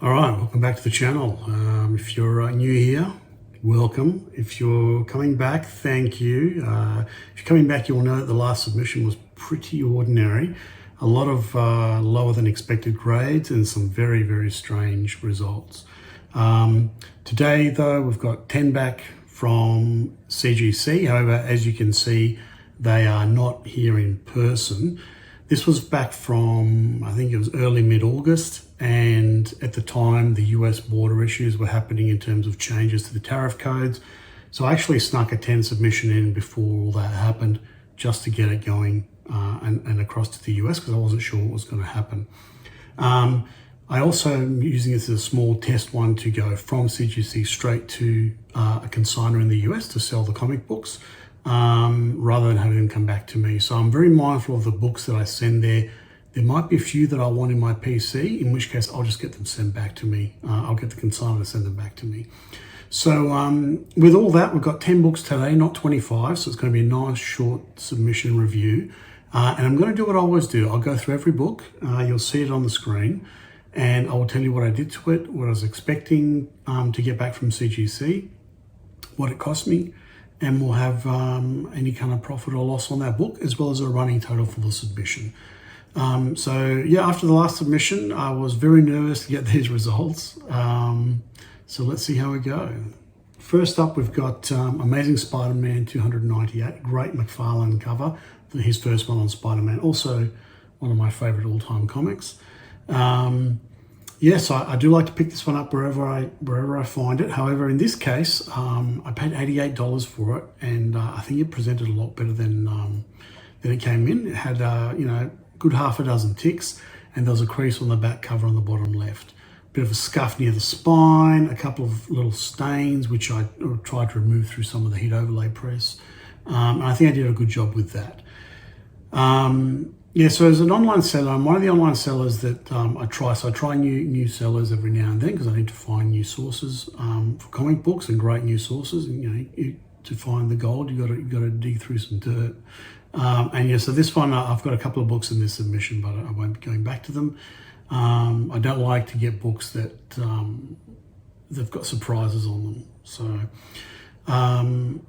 All right, welcome back to the channel. If you're new here, welcome. If you're coming back, thank you. If you're coming back, you'll know that the last submission was pretty ordinary. A lot of lower than expected grades and some very, very strange results. Today, though, we've got 10 back from CGC. However, as you can see, they are not here in person. This was back from, I think it was early mid-August, and at the time the US border issues were happening in terms of changes to the tariff codes. So I actually snuck a 10 submission in before all that happened just to get it going and across to the US because I wasn't sure what was going to happen. I also am using this as a small test one to go from CGC straight to a consignor in the US to sell the comic books. Rather than having them come back to me. So I'm very mindful of the books that I send there. There might be a few that I want in my PC, in which case I'll just get them sent back to me. I'll get the consignor to send them back to me. So with all that, we've got 10 books today, not 25. So it's going to be a nice short submission review. And I'm going to do what I always do. I'll go through every book. You'll see it on the screen. And I will tell you what I did to it, what I was expecting to get back from CGC, what it cost me, and we'll have any kind of profit or loss on that book, as well as a running total for the submission. So yeah, after the last submission, I was very nervous to get these results. So let's see how we go. First up, we've got Amazing Spider-Man 298, great McFarlane cover, his first one on Spider-Man, also one of my favorite all-time comics. Yes, I do like to pick this one up wherever I find it. However, in this case, I paid $88 for it, and I think it presented a lot better than it came in. It had good half a dozen ticks, and there was a crease on the back cover on the bottom left. Bit of a scuff near the spine, a couple of little stains, which I tried to remove through some of the heat overlay press, and I think I did a good job with that. Yeah, so as an online seller, I'm one of the online sellers that I try. So I try new sellers every now and then because I need to find new sources for comic books and great new sources. And to find the gold, you got to dig through some dirt. And yeah, so this one I've got a couple of books in this submission, but I won't be going back to them. I don't like to get books that they've got surprises on them. So.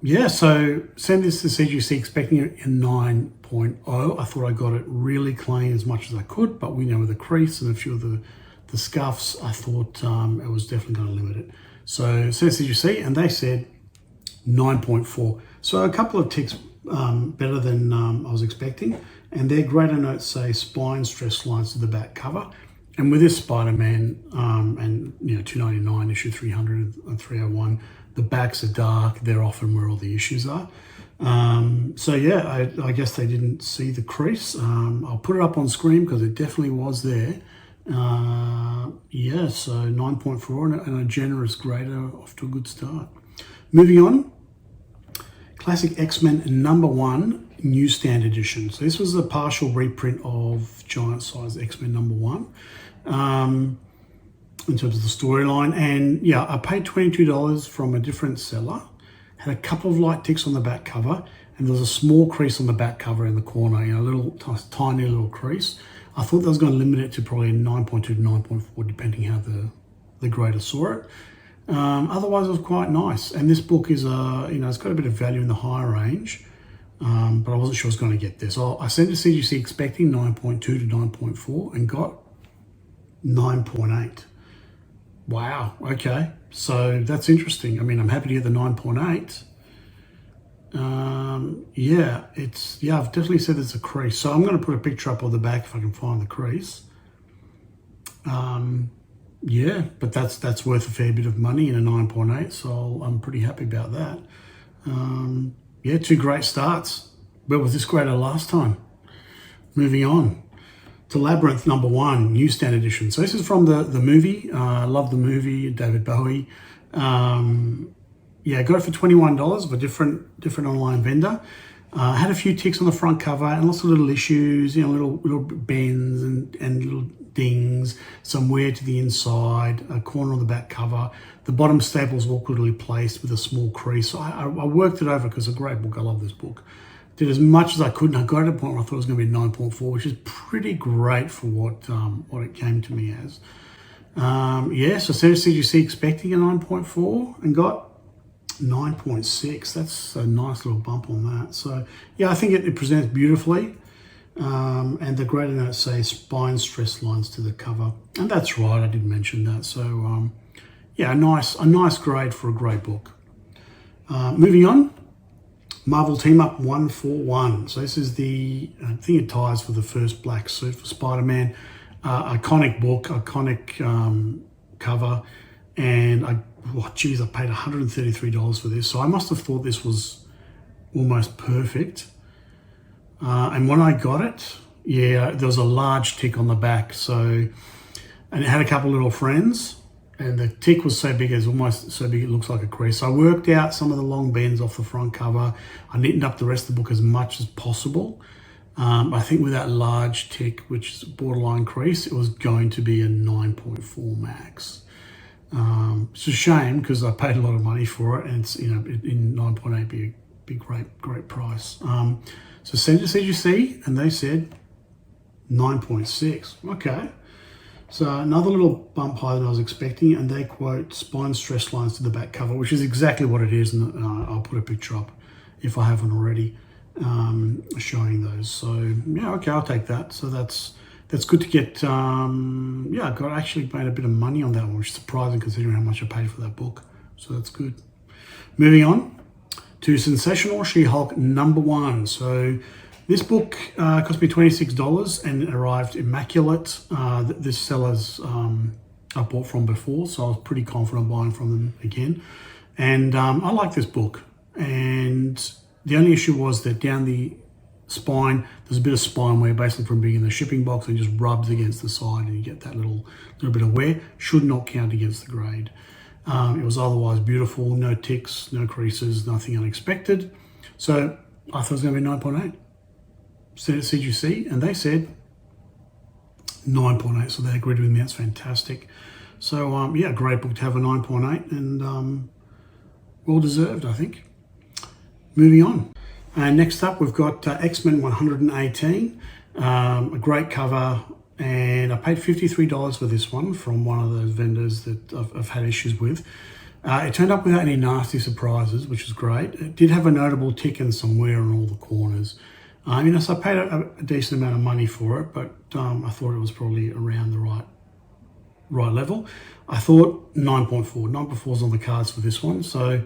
Yeah, so send this to CGC expecting it in 9.0. I thought I got it really clean as much as I could, but we know with the crease and a few of the scuffs, I thought it was definitely going to limit it. So sent CGC, and they said 9.4. So a couple of ticks better than I was expecting, and their greater notes say spine stress lines to the back cover. And with this Spider-Man and 299 issue 300 and 301, the backs are dark. They're often where all the issues are. So yeah, I guess they didn't see the crease. I'll put it up on screen because it definitely was there. Yeah, so 9.4 and a generous grader, off to a good start. Moving on, Classic X-Men #1 Newsstand Edition. So this was a partial reprint of giant size X-Men #1. In terms of the storyline, and yeah, I paid $22 from a different seller. Had a couple of light ticks on the back cover, and there was a small crease on the back cover in the corner, a little tiny little crease. I thought that was going to limit it to probably 9.2 to 9.4, depending how the grader saw it. Otherwise, it was quite nice. And this book is it's got a bit of value in the higher range, but I wasn't sure I was going to get this. So I sent to CGC expecting 9.2 to 9.4 and got 9.8. Wow, okay, so that's interesting. I mean, I'm happy to get the 9.8. Yeah, I've definitely said it's a crease. So I'm going to put a picture up of the back if I can find the crease. Yeah, but that's worth a fair bit of money in a 9.8, so I'm pretty happy about that. Yeah, two great starts. Where was this grader last time? Moving on to Labyrinth #1 Newsstand Edition. So this is from the movie. I love the movie, David Bowie. Yeah, got it for $21 of a different online vendor. Had a few ticks on the front cover and lots of little issues, little bends and little dings, some wear to the inside, a corner on the back cover. The bottom staples awkwardly placed with a small crease. So I worked it over because it's a great book. I love this book. Did as much as I could, and I got to a point where I thought it was going to be 9.4, which is pretty great for what it came to me as. Yeah, so CGC expecting a 9.4 and got 9.6. That's a nice little bump on that. So yeah, I think it presents beautifully. And the greater notes say spine stress lines to the cover, and that's right, I did mention that. So yeah, a nice grade for a great book. Moving on, Marvel Team Up 141. So this is I think it ties for the first black suit for Spider-Man. Iconic book, iconic cover, and I paid $133 for this. So I must have thought this was almost perfect. And when I got it, yeah, there was a large tick on the back. So, and it had a couple little friends, and the tick was so big, it's almost so big it looks like a crease. So I worked out some of the long bends off the front cover. I neatened up the rest of the book as much as possible. I think with that large tick, which is a borderline crease, it was going to be a 9.4 max. It's a shame because I paid a lot of money for it, and it's, you know, in 9.8 be great price. So sent to CGC and they said 9.6. Okay. So another little bump higher than I was expecting, and they quote spine stress lines to the back cover, which is exactly what it is, and I'll put a picture up if I haven't already, showing those. So yeah, okay, I'll take that. So that's good to get. Yeah, I actually made a bit of money on that one, which is surprising considering how much I paid for that book. So that's good. Moving on to Sensational She-Hulk #1. So this book cost me $26 and it arrived immaculate. This seller's I bought from before, so I was pretty confident buying from them again. And I like this book. And the only issue was that down the spine, there's a bit of spine wear basically from being in the shipping box, and just rubs against the side and you get that little bit of wear. Should not count against the grade. It was otherwise beautiful, no ticks, no creases, nothing unexpected. So I thought it was going to be 9.8. Sent it to CGC and they said 9.8, so they agreed with me. That's fantastic. So yeah, great book to have a 9.8, and well deserved, I think. Moving on. And next up, we've got X-Men 118, a great cover, and I paid $53 for this one from one of those vendors that I've had issues with. It turned up without any nasty surprises, which is great. It did have a notable tick and some wear on all the corners. You know, so I paid a decent amount of money for it, but I thought it was probably around the right level. I thought 9.4. 9.4 is on the cards for this one, so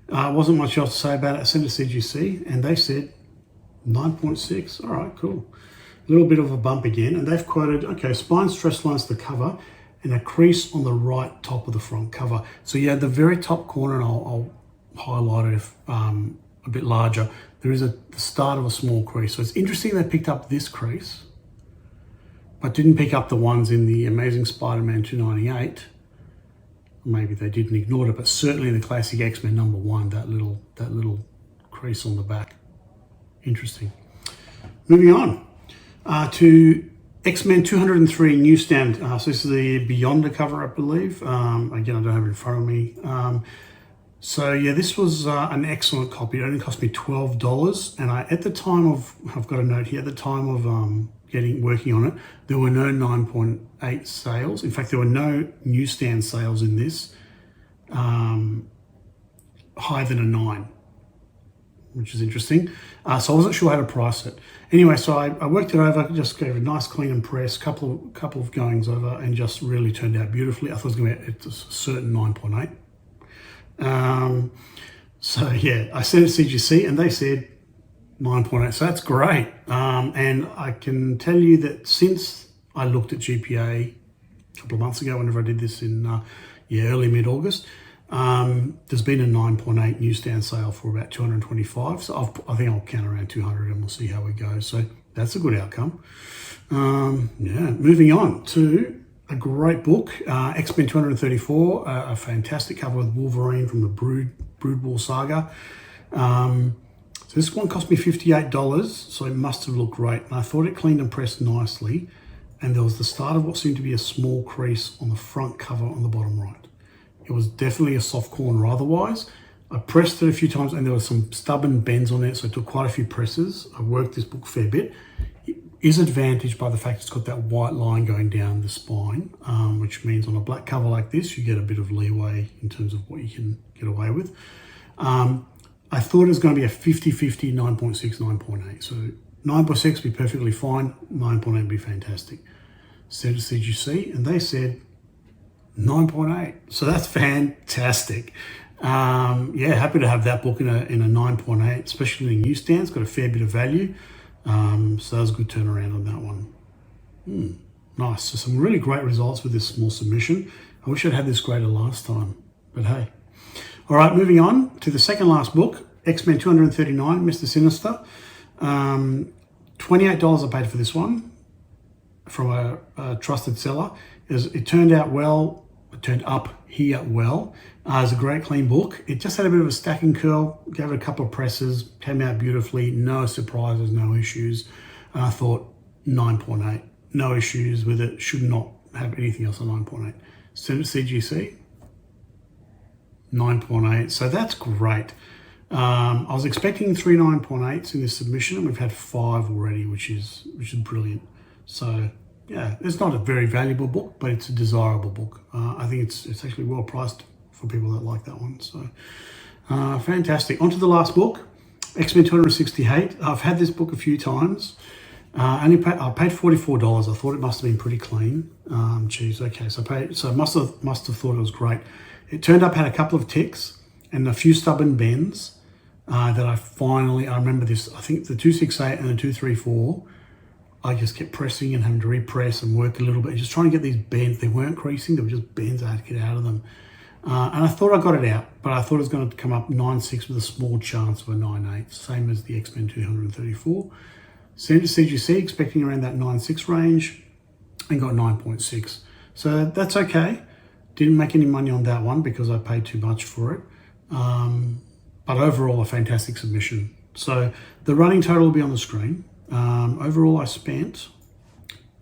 wasn't much else to say about it. I sent it to CGC and they said 9.6. All right, cool. A little bit of a bump again, and they've quoted, okay, spine stress lines to the cover and a crease on the right top of the front cover. So yeah, the very top corner, and I'll highlight it if, a bit larger, there is the start of a small crease. So it's interesting they picked up this crease, but didn't pick up the ones in the Amazing Spider-Man 298. Maybe they didn't ignore it, but certainly in the classic X-Men #1, that little crease on the back. Interesting. Moving on to X-Men 203 newsstand. So this is the Beyonder cover, I believe. Again, I don't have it in front of me. So yeah, this was an excellent copy. It only cost me $12, and at the time of, I've got a note here, at the time of working on it, there were no 9.8 sales. In fact, there were no newsstand sales in this higher than a 9, which is interesting. So I wasn't sure how to price it. Anyway, so I worked it over, just gave it a nice clean and press, couple of goings over, and just really turned out beautifully. I thought it was going to be a certain 9.8. So yeah, I sent it to CGC and they said 9.8, so that's great. And I can tell you that since I looked at GPA a couple of months ago, whenever I did this in early mid-August, there's been a 9.8 newsstand sale for about 225. So I think I'll count around 200 and we'll see how we go. So that's a good outcome. Yeah, moving on to a great book, X-Men 234, a fantastic cover with Wolverine from the Brood War saga. So this one cost me $58, so it must have looked great. And I thought it cleaned and pressed nicely. And there was the start of what seemed to be a small crease on the front cover on the bottom right. It was definitely a soft corner otherwise. I pressed it a few times and there were some stubborn bends on it, so it took quite a few presses. I worked this book a fair bit. is advantaged by the fact it's got that white line going down the spine, which means on a black cover like this, you get a bit of leeway in terms of what you can get away with. I thought it was going to be a 50-50, 9.6, 9.8. So 9.6 would be perfectly fine, 9.8 would be fantastic. Sent to CGC, and they said 9.8. So that's fantastic. Yeah, happy to have that book in a 9.8, especially in the newsstands. Got a fair bit of value. So that was a good turnaround on that one. Nice. So some really great results with this small submission. I wish I'd had this greater last time, but hey. All right, moving on to the second last book, X-Men 239, Mr. Sinister. $28 I paid for this one from a trusted seller. It turned out well. It turned up here well. It's a great clean book. It just had a bit of a stacking curl, gave it a couple of presses, came out beautifully, no surprises, no issues. And I thought 9.8, no issues with it, should not have anything else on 9.8. Sent it to CGC, 9.8, so that's great. I was expecting 3 9.8s in this submission, and we've had 5 already, which is brilliant. So yeah, it's not a very valuable book, but it's a desirable book. I think it's actually well priced for people that like that one. So fantastic. On to the last book, X-Men 268. I've had this book a few times. I paid $44. I thought it must have been pretty clean. Geez, okay, so must have thought it was great. It turned up, had a couple of ticks and a few stubborn bends that I remember this. I think the 268 and the 234. I just kept pressing and having to repress and work a little bit, just trying to get these bends. They weren't creasing, they were just bends I had to get out of them. And I thought I got it out, but I thought it was going to come up 9.6 with a small chance of a 9.8, same as the X-Men 234. Sent to CGC, expecting around that 9.6 range, and got 9.6. So that's okay. Didn't make any money on that one because I paid too much for it. But overall, a fantastic submission. So the running total will be on the screen. Overall, I spent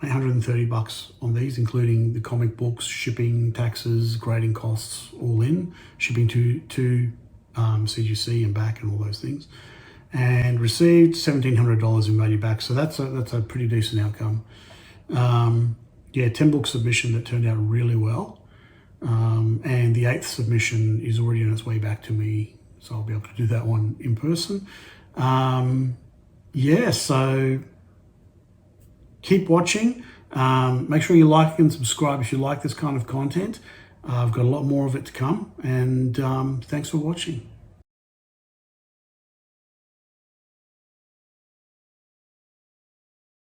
$830 on these, including the comic books, shipping, taxes, grading costs, all in, shipping to CGC and back and all those things, and received $1,700 in value back. So that's a pretty decent outcome. Yeah, 10 book submission that turned out really well. And the 8th submission is already on its way back to me, so I'll be able to do that one in person. Yeah, so keep watching. Make sure you like and subscribe if you like this kind of content. I've got a lot more of it to come, and thanks for watching.